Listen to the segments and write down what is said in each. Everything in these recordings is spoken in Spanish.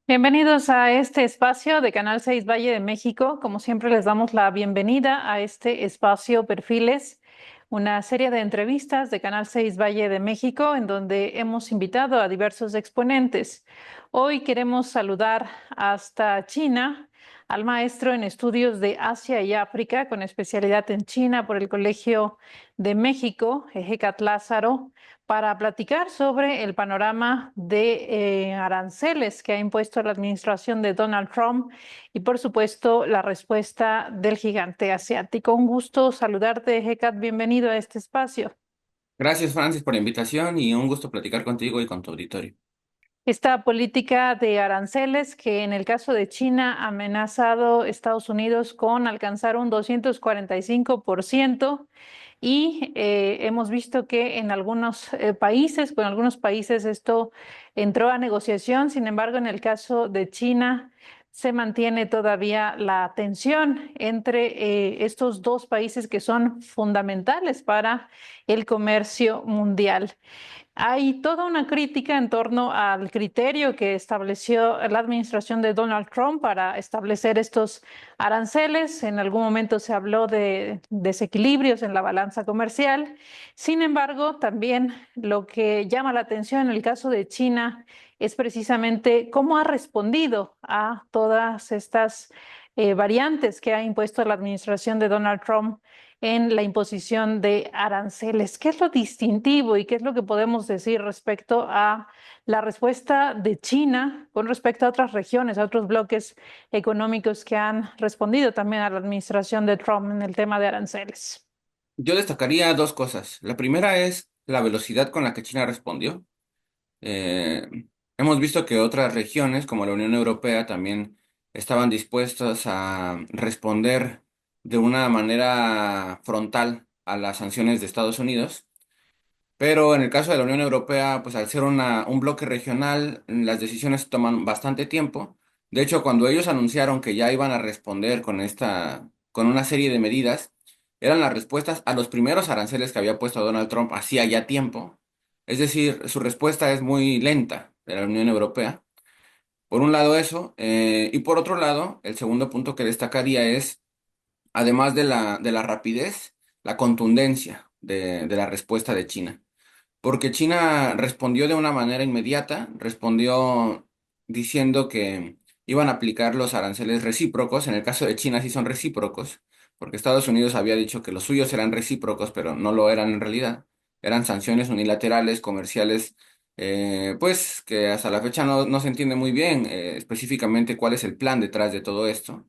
Bienvenidos a este espacio de Canal 6 Valle de México. Como siempre, les damos la bienvenida a este espacio Perfiles, una serie de entrevistas de Canal 6 Valle de México, en donde hemos invitado a diversos exponentes. Hoy queremos saludar hasta China al maestro en estudios de Asia y África, con especialidad en China por el Colegio de México, Ejecat Lázaro, para platicar sobre el panorama de aranceles que ha impuesto la administración de Donald Trump y, por supuesto, la respuesta del gigante asiático. Un gusto saludarte, Hecat. Bienvenido a este espacio. Gracias, Francis, por la invitación y un gusto platicar contigo y con tu auditorio. Esta política de aranceles que en el caso de China ha amenazado a Estados Unidos con alcanzar un 245%. Y hemos visto que en algunos países, con algunos países esto entró a negociación. Sin embargo, en el caso de China se mantiene todavía la tensión entre estos dos países que son fundamentales para el comercio mundial. Hay toda una crítica en torno al criterio que estableció la administración de Donald Trump para establecer estos aranceles. En algún momento se habló de desequilibrios en la balanza comercial. Sin embargo, también lo que llama la atención en el caso de China es precisamente cómo ha respondido a todas estas variantes que ha impuesto la administración de Donald Trump en la imposición de aranceles. ¿Qué es lo distintivo y qué es lo que podemos decir respecto a la respuesta de China con respecto a otras regiones, a otros bloques económicos que han respondido también a la administración de Trump en el tema de aranceles? Yo destacaría dos cosas. La primera es la velocidad con la que China respondió. Eh, Hemos visto que otras regiones, como la Unión Europea, también estaban dispuestas a responder de una manera frontal a las sanciones de Estados Unidos. Pero en el caso de la Unión Europea, pues al ser un bloque regional, las decisiones toman bastante tiempo. De hecho, cuando ellos anunciaron que ya iban a responder con una serie de medidas, eran las respuestas a los primeros aranceles que había puesto Donald Trump hacía ya tiempo. Es decir, su respuesta es muy lenta de la Unión Europea. Por un lado eso, y por otro lado, el segundo punto que destacaría es, además de la rapidez, la contundencia de la respuesta de China. Porque China respondió de una manera inmediata, respondió diciendo que iban a aplicar los aranceles recíprocos. En el caso de China sí son recíprocos, porque Estados Unidos había dicho que los suyos eran recíprocos, pero no lo eran en realidad. Eran sanciones unilaterales, comerciales, pues que hasta la fecha no se entiende muy bien específicamente cuál es el plan detrás de todo esto.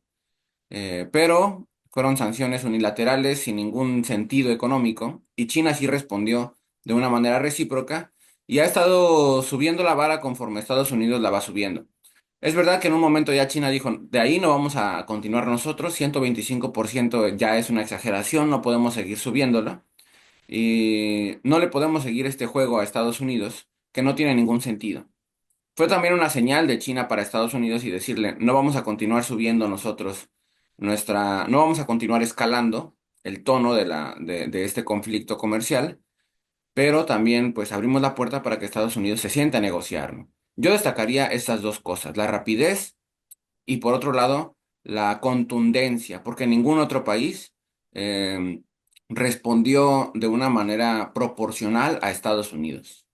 Pero fueron sanciones unilaterales sin ningún sentido económico y China sí respondió de una manera recíproca y ha estado subiendo la vara conforme Estados Unidos la va subiendo. Es verdad que en un momento ya China dijo, de ahí no vamos a continuar nosotros, 125% ya es una exageración, no podemos seguir subiéndola y no le podemos seguir este juego a Estados Unidos que no tiene ningún sentido. Fue también una señal de China para Estados Unidos y decirle, no vamos a continuar subiendo nosotros no vamos a continuar escalando el tono de este conflicto comercial, pero también pues abrimos la puerta para que Estados Unidos se sienta a negociar, ¿no? Yo destacaría estas dos cosas, la rapidez y por otro lado la contundencia, porque ningún otro país eh, respondió de una manera proporcional a Estados Unidos.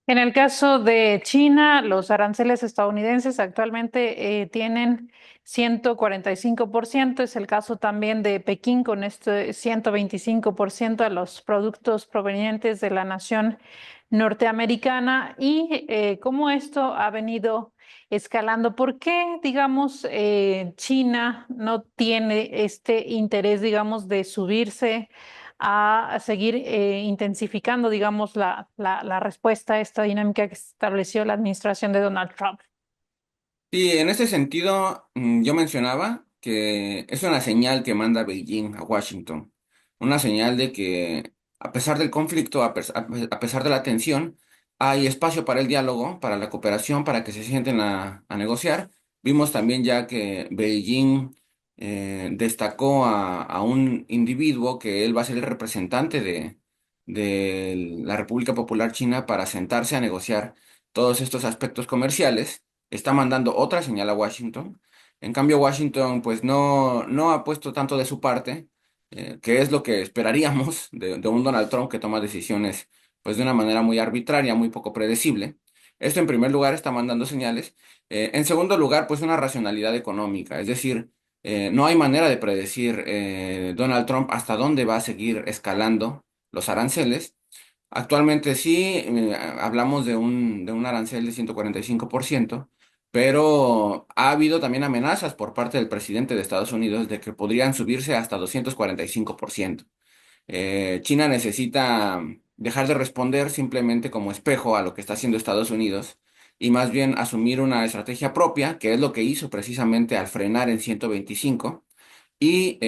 En el caso de China, los aranceles estadounidenses actualmente tienen 145%. Es el caso también de Pekín con este 125% a los productos provenientes de la nación norteamericana. Y cómo esto ha venido escalando. ¿Por qué, digamos, China no tiene este interés, digamos, de subirse a seguir intensificando, digamos, la respuesta a esta dinámica que estableció la administración de Donald Trump? Y en ese sentido, yo mencionaba que es una señal que manda Beijing a Washington, una señal de que a pesar del conflicto, a pesar de la tensión, hay espacio para el diálogo, para la cooperación, para que se sienten a negociar. Vimos también ya que Beijing destacó a un individuo que él va a ser el representante de la República Popular China para sentarse a negociar todos estos aspectos comerciales. Está mandando otra señal a Washington. En cambio, Washington pues no ha puesto tanto de su parte, que es lo que esperaríamos de un Donald Trump que toma decisiones pues de una manera muy arbitraria, muy poco predecible. Esto en primer lugar está mandando señales. En segundo lugar, pues una racionalidad económica, es decir, no hay manera de predecir Donald Trump hasta dónde va a seguir escalando los aranceles. Actualmente sí, hablamos de un arancel de 145%, pero ha habido también amenazas por parte del presidente de Estados Unidos de que podrían subirse hasta 245%. China necesita dejar de responder simplemente como espejo a lo que está haciendo Estados Unidos y más bien asumir una estrategia propia, que es lo que hizo precisamente al frenar en 125 y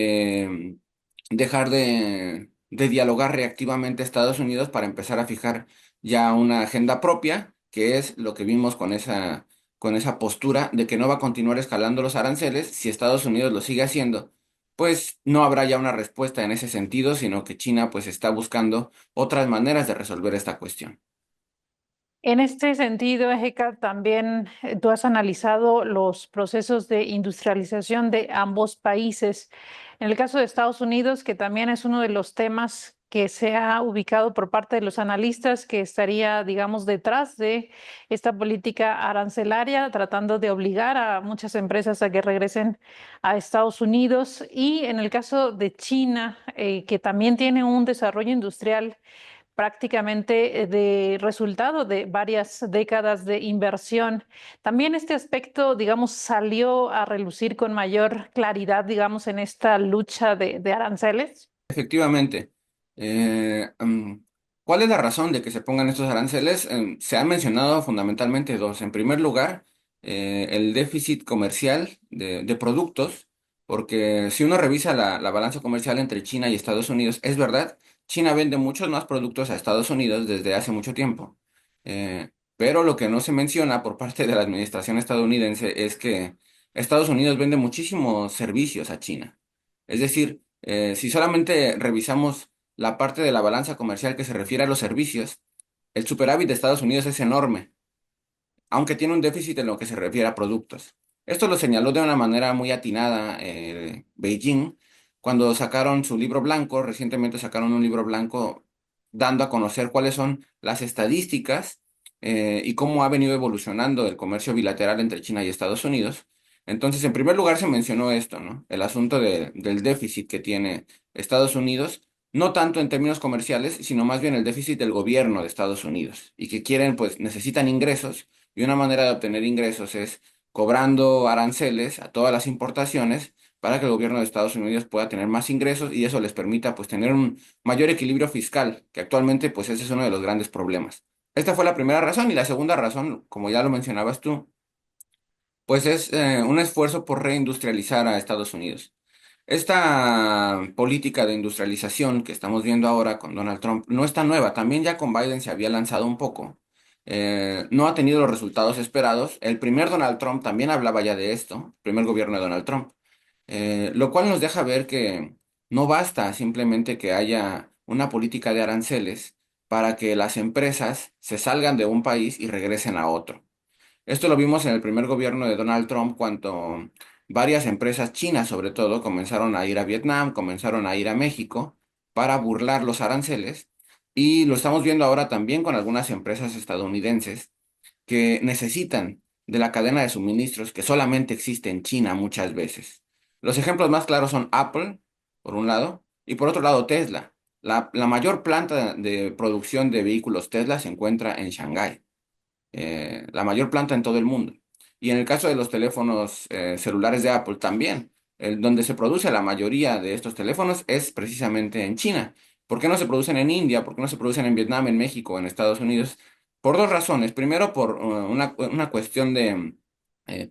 dejar de dialogar reactivamente a Estados Unidos para empezar a fijar ya una agenda propia, que es lo que vimos con esa postura de que no va a continuar escalando los aranceles. Si Estados Unidos lo sigue haciendo, pues no habrá ya una respuesta en ese sentido, sino que China pues está buscando otras maneras de resolver esta cuestión. En este sentido, Ejeka, también tú has analizado los procesos de industrialización de ambos países. En el caso de Estados Unidos, que también es uno de los temas que se ha ubicado por parte de los analistas, que estaría, digamos, detrás de esta política arancelaria, tratando de obligar a muchas empresas a que regresen a Estados Unidos. Y en el caso de China, que también tiene un desarrollo industrial prácticamente de resultado de varias décadas de inversión. También este aspecto, digamos, salió a relucir con mayor claridad, digamos, en esta lucha de aranceles. Efectivamente. ¿Cuál es la razón de que se pongan estos aranceles? Se han mencionado fundamentalmente dos. En primer lugar, el déficit comercial de productos, porque si uno revisa la balanza comercial entre China y Estados Unidos, es verdad, China vende muchos más productos a Estados Unidos desde hace mucho tiempo. Pero lo que no se menciona por parte de la administración estadounidense es que Estados Unidos vende muchísimos servicios a China. Es decir, si solamente revisamos la parte de la balanza comercial que se refiere a los servicios, el superávit de Estados Unidos es enorme, aunque tiene un déficit en lo que se refiere a productos. Esto lo señaló de una manera muy atinada Beijing cuando sacaron su libro blanco, recientemente sacaron un libro blanco dando a conocer cuáles son las estadísticas y cómo ha venido evolucionando el comercio bilateral entre China y Estados Unidos. Entonces, en primer lugar se mencionó esto, ¿no? El asunto del déficit que tiene Estados Unidos, no tanto en términos comerciales, sino más bien el déficit del gobierno de Estados Unidos y que quieren, pues necesitan ingresos y una manera de obtener ingresos es cobrando aranceles a todas las importaciones para que el gobierno de Estados Unidos pueda tener más ingresos y eso les permita pues tener un mayor equilibrio fiscal, que actualmente pues ese es uno de los grandes problemas. Esta fue la primera razón y la segunda razón, como ya lo mencionabas tú, pues es un esfuerzo por reindustrializar a Estados Unidos. Esta política de industrialización que estamos viendo ahora con Donald Trump no es tan nueva, también ya con Biden se había lanzado un poco. No ha tenido los resultados esperados. El primer Donald Trump también hablaba ya de esto, el primer gobierno de Donald Trump. Lo cual nos deja ver que no basta simplemente que haya una política de aranceles para que las empresas se salgan de un país y regresen a otro. Esto lo vimos en el primer gobierno de Donald Trump cuando varias empresas chinas, sobre todo, comenzaron a ir a Vietnam, comenzaron a ir a México para burlar los aranceles. Y lo estamos viendo ahora también con algunas empresas estadounidenses que necesitan de la cadena de suministros que solamente existe en China muchas veces. Los ejemplos más claros son Apple, por un lado, y por otro lado Tesla. La mayor planta de producción de vehículos Tesla se encuentra en Shanghái, la mayor planta en todo el mundo. Y en el caso de los teléfonos celulares de Apple también, donde se produce la mayoría de estos teléfonos es precisamente en China. ¿Por qué no se producen en India? ¿Por qué no se producen en Vietnam, en México, en Estados Unidos? Por dos razones. Primero, por una cuestión de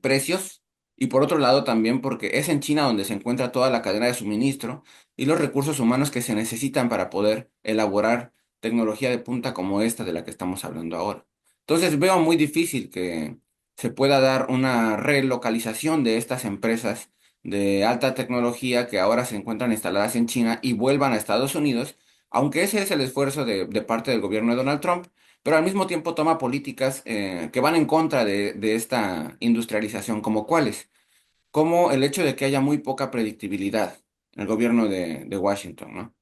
precios. y por otro lado también porque es en China donde se encuentra toda la cadena de suministro y los recursos humanos que se necesitan para poder elaborar tecnología de punta como esta de la que estamos hablando ahora. Entonces veo muy difícil que se pueda dar una relocalización de estas empresas de alta tecnología que ahora se encuentran instaladas en China y vuelvan a Estados Unidos, aunque ese es el esfuerzo de parte del gobierno de Donald Trump, pero al mismo tiempo toma políticas que van en contra de esta industrialización, como cuáles, como el hecho de que haya muy poca predictibilidad en el gobierno de Washington, ¿no?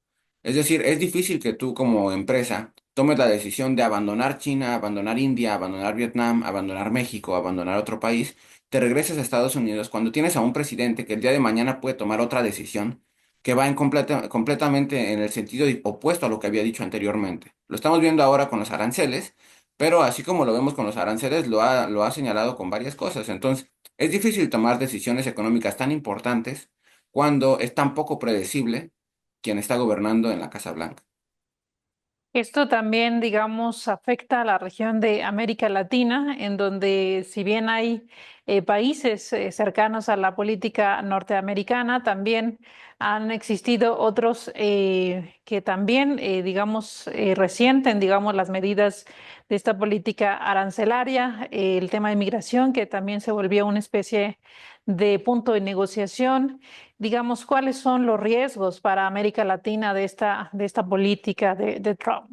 Es decir, es difícil que tú como empresa tomes la decisión de abandonar China, abandonar India, abandonar Vietnam, abandonar México, abandonar otro país, te regreses a Estados Unidos cuando tienes a un presidente que el día de mañana puede tomar otra decisión que va completamente en el sentido opuesto a lo que había dicho anteriormente. Lo estamos viendo ahora con los aranceles, pero así como lo vemos con los aranceles, lo ha señalado con varias cosas. Entonces, es difícil tomar decisiones económicas tan importantes cuando es tan poco predecible quien está gobernando en la Casa Blanca. Esto también, digamos, afecta a la región de América Latina, en donde si bien hay países cercanos a la política norteamericana, también han existido otros que también, digamos, resienten, digamos, las medidas de esta política arancelaria, el tema de migración, que también se volvió una especie de punto de negociación. Digamos, ¿cuáles son los riesgos para América Latina de esta política de Trump?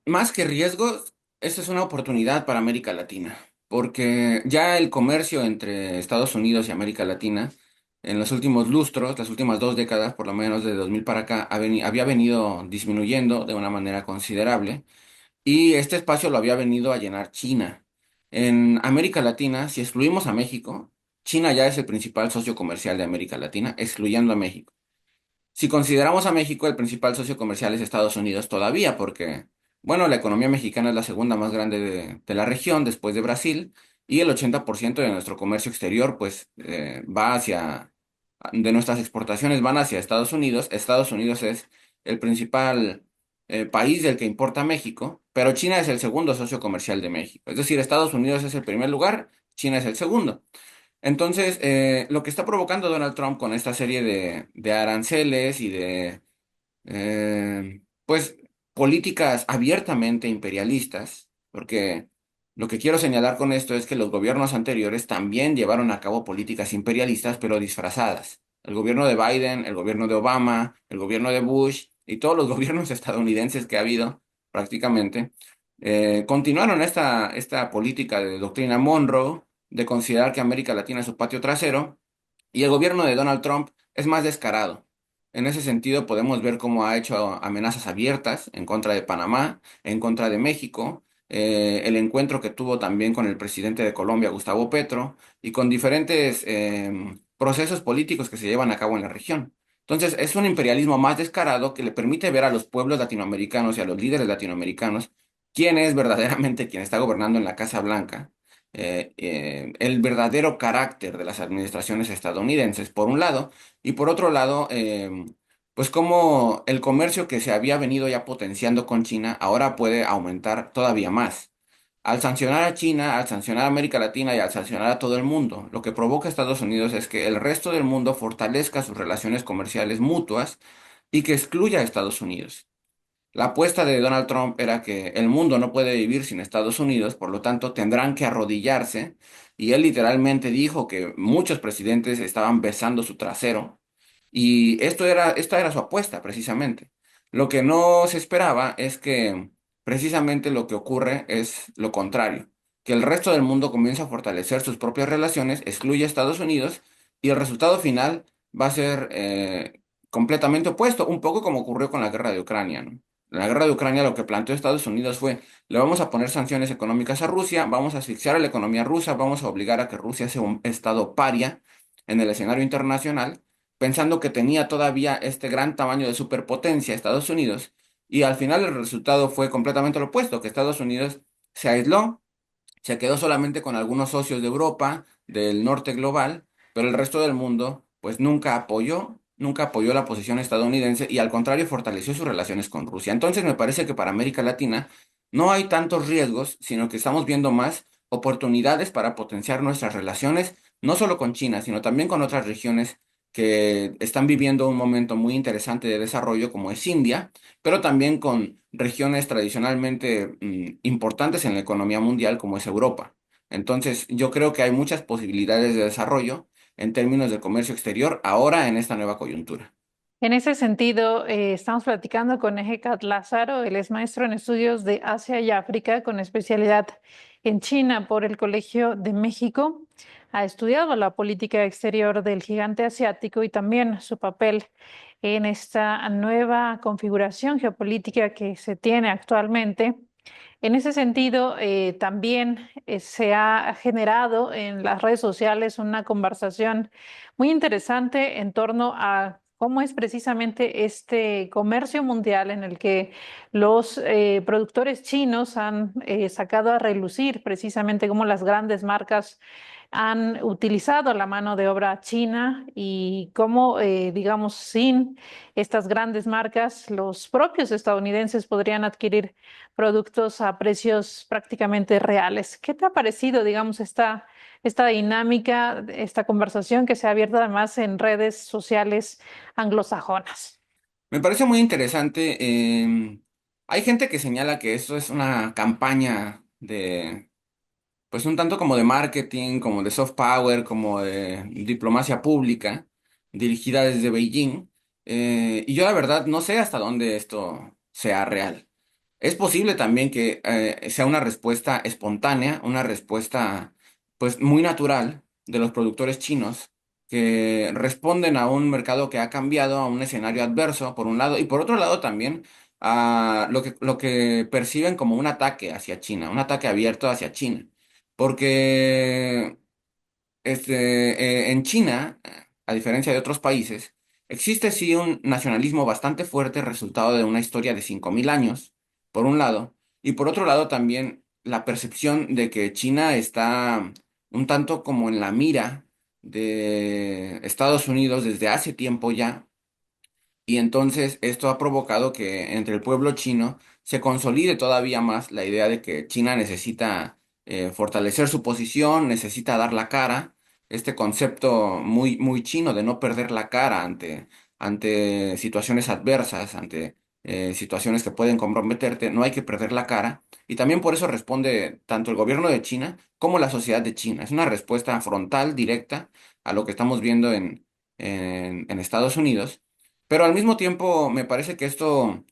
Más que riesgos, esta es una oportunidad para América Latina, porque ya el comercio entre Estados Unidos y América Latina en los últimos lustros, las últimas 2 décadas, por lo menos de 2000 para acá, había venido disminuyendo de una manera considerable. Y este espacio lo había venido a llenar China. En América Latina, si excluimos a México, China ya es el principal socio comercial de América Latina, excluyendo a México. Si consideramos a México, el principal socio comercial es Estados Unidos todavía, porque, bueno, la economía mexicana es la segunda más grande de la región, después de Brasil, y el 80% de nuestro comercio exterior, pues, de nuestras exportaciones van hacia Estados Unidos. Estados Unidos es el principal país del que importa México, pero China es el segundo socio comercial de México. Es decir, Estados Unidos es el primer lugar, China es el segundo. Entonces, lo que está provocando Donald Trump con esta serie de aranceles y pues, políticas abiertamente imperialistas, porque lo que quiero señalar con esto es que los gobiernos anteriores también llevaron a cabo políticas imperialistas, pero disfrazadas. El gobierno de Biden, el gobierno de Obama, el gobierno de Bush y todos los gobiernos estadounidenses que ha habido prácticamente, continuaron esta política de doctrina Monroe, de considerar que América Latina es su patio trasero, y el gobierno de Donald Trump es más descarado. En ese sentido, podemos ver cómo ha hecho amenazas abiertas en contra de Panamá, en contra de México, el encuentro que tuvo también con el presidente de Colombia, Gustavo Petro, y con diferentes procesos políticos que se llevan a cabo en la región. Entonces, es un imperialismo más descarado que le permite ver a los pueblos latinoamericanos y a los líderes latinoamericanos quién es verdaderamente quien está gobernando en la Casa Blanca, el verdadero carácter de las administraciones estadounidenses, por un lado, y por otro lado, pues como el comercio que se había venido ya potenciando con China ahora puede aumentar todavía más. Al sancionar a China, al sancionar a América Latina y al sancionar a todo el mundo, lo que provoca a Estados Unidos es que el resto del mundo fortalezca sus relaciones comerciales mutuas y que excluya a Estados Unidos. La apuesta de Donald Trump era que el mundo no puede vivir sin Estados Unidos, por lo tanto tendrán que arrodillarse, y él literalmente dijo que muchos presidentes estaban besando su trasero, y esta era su apuesta precisamente. Lo que no se esperaba es que precisamente lo que ocurre es lo contrario, que el resto del mundo comienza a fortalecer sus propias relaciones, excluye a Estados Unidos, y el resultado final va a ser completamente opuesto, un poco como ocurrió con la guerra de Ucrania, ¿no? En la guerra de Ucrania lo que planteó Estados Unidos fue, le vamos a poner sanciones económicas a Rusia, vamos a asfixiar a la economía rusa, vamos a obligar a que Rusia sea un estado paria en el escenario internacional, pensando que tenía todavía este gran tamaño de superpotencia Estados Unidos, y al final el resultado fue completamente lo opuesto, que Estados Unidos se aisló, se quedó solamente con algunos socios de Europa, del norte global, pero el resto del mundo, pues nunca apoyó la posición estadounidense y al contrario fortaleció sus relaciones con Rusia. Entonces me parece que para América Latina no hay tantos riesgos, sino que estamos viendo más oportunidades para potenciar nuestras relaciones no solo con China, sino también con otras regiones que están viviendo un momento muy interesante de desarrollo, como es India, pero también con regiones tradicionalmente importantes en la economía mundial, como es Europa. Entonces, yo creo que hay muchas posibilidades de desarrollo en términos de comercio exterior ahora en esta nueva coyuntura. En ese sentido, estamos platicando con Ejecat Lázaro, él es maestro en estudios de Asia y África con especialidad en China por el Colegio de México. Ha estudiado la política exterior del gigante asiático y también su papel en esta nueva configuración geopolítica que se tiene actualmente. En ese sentido, también se ha generado en las redes sociales una conversación muy interesante en torno a cómo es precisamente este comercio mundial en el que los productores chinos han sacado a relucir precisamente cómo las grandes marcas han utilizado la mano de obra china y cómo, digamos, sin estas grandes marcas, los propios estadounidenses podrían adquirir productos a precios prácticamente reales. ¿Qué te ha parecido, digamos, esta dinámica, esta conversación que se ha abierto además en redes sociales anglosajonas? Me parece muy interesante. Hay gente que señala que esto es una campaña de, pues un tanto como de marketing, como de soft power, como de diplomacia pública, dirigida desde Beijing. Y yo la verdad no sé hasta dónde esto sea real. Es posible también que sea una respuesta espontánea, una respuesta pues muy natural de los productores chinos que responden a un mercado que ha cambiado, a un escenario adverso, por un lado, y por otro lado también a lo que perciben como un ataque hacia China, un ataque abierto hacia China. Porque en China, a diferencia de otros países, existe sí un nacionalismo bastante fuerte resultado de una historia de 5.000 años, por un lado, y por otro lado también la percepción de que China está un tanto como en la mira de Estados Unidos desde hace tiempo ya, y entonces esto ha provocado que entre el pueblo chino se consolide todavía más la idea de que China necesita fortalecer su posición, necesita dar la cara. Este concepto muy, muy chino de no perder la cara ante situaciones adversas, ante situaciones que pueden comprometerte, no hay que perder la cara. Y también por eso responde tanto el gobierno de China como la sociedad de China. Es una respuesta frontal, directa a lo que estamos viendo en Estados Unidos, pero al mismo tiempo me parece que esto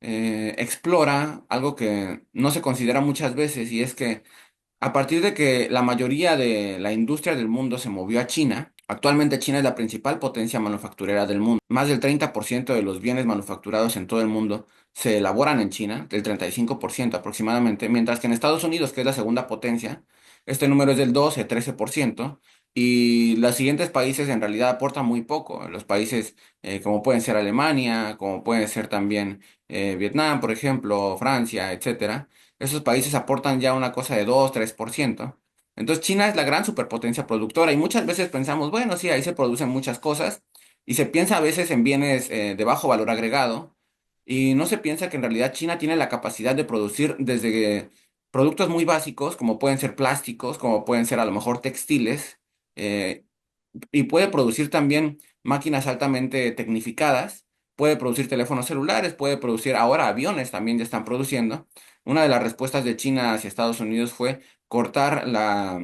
explora algo que no se considera muchas veces, y es que a partir de que la mayoría de la industria del mundo se movió a China, actualmente China es la principal potencia manufacturera del mundo. Más del 30% de los bienes manufacturados en todo el mundo se elaboran en China, del 35% aproximadamente, mientras que en Estados Unidos, que es la segunda potencia, este número es del 12-13%, y los siguientes países en realidad aportan muy poco. Los países como pueden ser Alemania, como pueden ser también Vietnam, por ejemplo, Francia, etcétera, esos países aportan ya una cosa de 2-3%. Entonces China es la gran superpotencia productora y muchas veces pensamos, bueno, sí, ahí se producen muchas cosas y se piensa a veces en bienes de bajo valor agregado, y no se piensa que en realidad China tiene la capacidad de producir desde productos muy básicos, como pueden ser plásticos, como pueden ser a lo mejor textiles, eh, y puede producir también máquinas altamente tecnificadas, puede producir teléfonos celulares, puede producir ahora aviones, también ya están produciendo. Una de las respuestas de China hacia Estados Unidos fue cortar la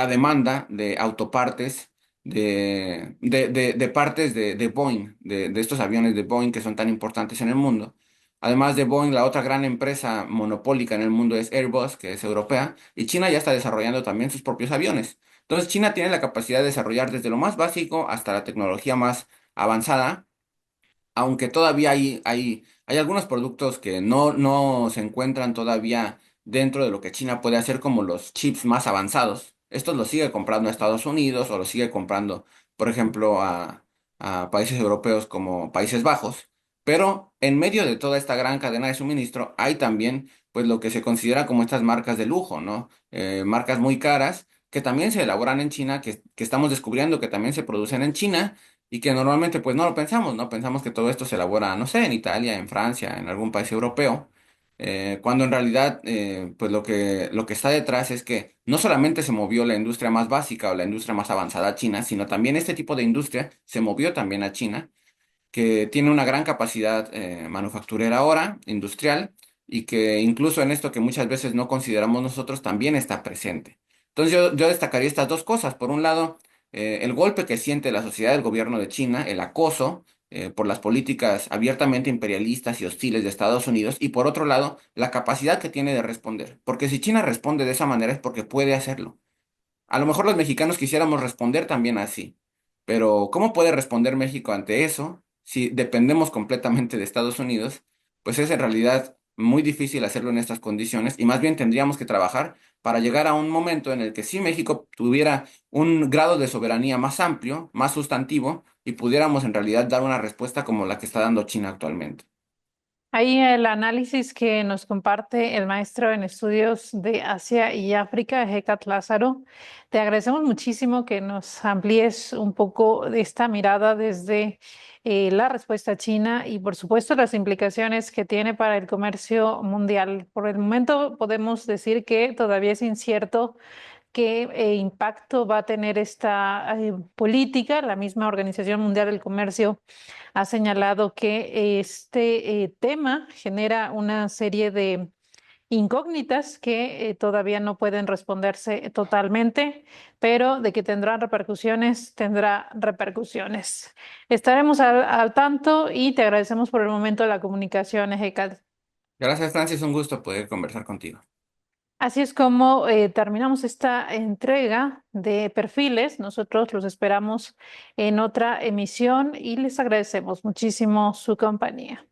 demanda de autopartes, de partes de Boeing, de estos aviones de Boeing que son tan importantes en el mundo. Además de Boeing, la otra gran empresa monopólica en el mundo es Airbus, que es europea, y China ya está desarrollando también sus propios aviones. Entonces, China tiene la capacidad de desarrollar desde lo más básico hasta la tecnología más avanzada, aunque todavía hay algunos productos que no se encuentran todavía dentro de lo que China puede hacer, como los chips más avanzados. Estos los sigue comprando a Estados Unidos o los sigue comprando, por ejemplo, a países europeos como Países Bajos. Pero en medio de toda esta gran cadena de suministro hay también pues lo que se considera como estas marcas de lujo, ¿no? Marcas muy caras que también se elaboran en China, que estamos descubriendo que también se producen en China y que normalmente pues no lo pensamos, ¿no? Pensamos que todo esto se elabora, no sé, en Italia, en Francia, en algún país europeo. cuando en realidad pues lo que está detrás es que no solamente se movió la industria más básica o la industria más avanzada a China, sino también este tipo de industria se movió también a China, que tiene una gran capacidad manufacturera ahora, industrial, y que incluso en esto que muchas veces no consideramos nosotros también está presente. Entonces yo destacaría estas dos cosas. Por un lado, el golpe que siente la sociedad del gobierno de China, el acoso por las políticas abiertamente imperialistas y hostiles de Estados Unidos, y por otro lado, la capacidad que tiene de responder. Porque si China responde de esa manera es porque puede hacerlo. A lo mejor los mexicanos quisiéramos responder también así, pero ¿cómo puede responder México ante eso si dependemos completamente de Estados Unidos? Pues es en realidad muy difícil hacerlo en estas condiciones y más bien tendríamos que trabajar para llegar a un momento en el que sí México tuviera un grado de soberanía más amplio, más sustantivo y pudiéramos en realidad dar una respuesta como la que está dando China actualmente. Ahí el análisis que nos comparte el maestro en estudios de Asia y África, Hecat Lázaro. Te agradecemos muchísimo que nos amplíes un poco de esta mirada desde la respuesta china y, por supuesto, las implicaciones que tiene para el comercio mundial. Por el momento podemos decir que todavía es incierto qué impacto va a tener esta política. La misma Organización Mundial del Comercio ha señalado que este tema genera una serie de incógnitas que todavía no pueden responderse totalmente, pero de que tendrán repercusiones, tendrá repercusiones. Estaremos al tanto y te agradecemos por el momento la comunicación, Ejecad. Gracias, Francis, un gusto poder conversar contigo. Así es como terminamos esta entrega de perfiles. Nosotros los esperamos en otra emisión y les agradecemos muchísimo su compañía.